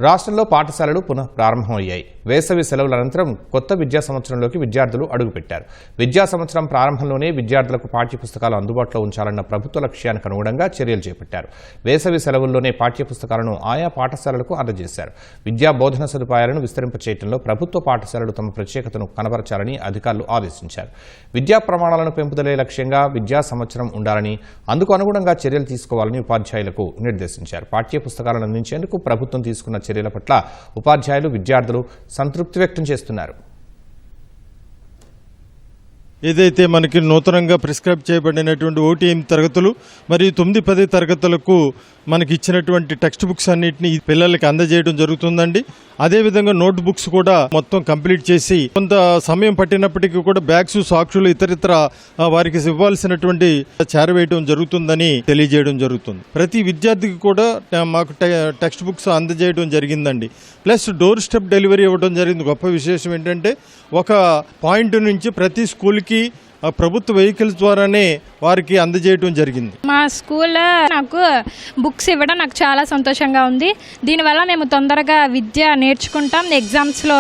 రాష్ట్రంలో పాఠశాలలు పునః ప్రారంభమయ్యాయి. వేసవి సెలవుల అనంతరం కొత్త విద్యా సంవత్సరంలోకి విద్యార్థులు అడుగుపెట్టారు. విద్యా సంవత్సరం ప్రారంభంలోనే విద్యార్థులకు పాఠ్యపుస్తకాలు అందుబాటులో ఉంచాలన్న ప్రభుత్వ లక్ష్యానికి అనుగుణంగా చర్యలు చేపట్టారు. వేసవి సెలవుల్లోనే పాఠ్యపుస్తకాలను ఆయా పాఠశాలలకు అందజేశారు. విద్యా బోధన సదుపాయాలను విస్తరింపచేయడంలో ప్రభుత్వ పాఠశాలలు తమ ప్రత్యేకతను కనబరచాలని అధికారులు ఆదేశించారు. విద్యా ప్రమాణాలను పెంపుదలే లక్ష్యంగా విద్యా సంవత్సరం ఉండాలని, అందుకు అనుగుణంగా చర్యలు తీసుకోవాలని ఉపాధ్యాయులకు నిర్దేశించారు. పాఠ్యపుస్తకాలను అందించేందుకు ప్రభుత్వం తీసుకున్న చర్యల పట్ల ఉపాధ్యాయులు, విద్యార్థులు సంతృప్తి వ్యక్తం చేస్తున్నారు. ఏదైతే మనకి నూతనంగా ప్రిస్క్రైబ్ చేయబడినటువంటి OTM తరగతులు మరియు 9, 10 తరగతులకు మనకి ఇచ్చినటువంటి టెక్స్ట్ బుక్స్ అన్నింటినీ పిల్లలకి అందజేయడం జరుగుతుందండి. అదేవిధంగా నోట్ బుక్స్ కూడా మొత్తం కంప్లీట్ చేసి కొంత సమయం పట్టినప్పటికీ కూడా బ్యాగ్స్, సాక్షులు ఇతరితర వారికి ఇవ్వాల్సినటువంటి చేరవేయడం జరుగుతుందని తెలియజేయడం జరుగుతుంది. ప్రతి విద్యార్థికి కూడా మాకు టెక్స్ట్ బుక్స్ అందజేయడం జరిగిందండి. ప్లస్ డోర్ స్టెప్ డెలివరీ ఇవ్వడం జరిగింది. గొప్ప విశేషం ఏంటంటే ఒక పాయింట్ నుంచి ప్రతి స్కూల్కి ప్రభుత్వ వెహికల్స్ ద్వారానే వారికి అందజేయడం జరిగింది. మా స్కూల్లో నాకు బుక్స్ ఇవ్వడం నాకు చాలా సంతోషంగా ఉంది. దీనివల్ల మేము తొందరగా విద్య నేర్చుకుంటాం, ఎగ్జామ్స్లో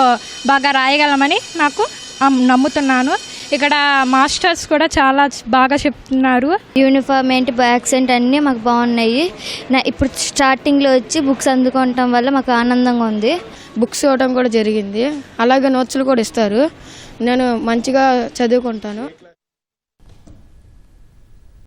బాగా రాయగలమని నాకు నమ్ముతున్నాను. ఇక్కడ మాస్టర్స్ కూడా చాలా బాగా చెప్తున్నారు. యూనిఫామ్ ఏంటి, యాక్సెంట్ అన్నీ మాకు బాగున్నాయి. ఇప్పుడు స్టార్టింగ్లో వచ్చి బుక్స్ అందుకోవటం వల్ల మాకు ఆనందంగా ఉంది. బుక్స్ ఇవ్వడం కూడా జరిగింది. అలాగే నోట్స్లు కూడా ఇస్తారు. నేను మంచిగా చదువుకుంటాను.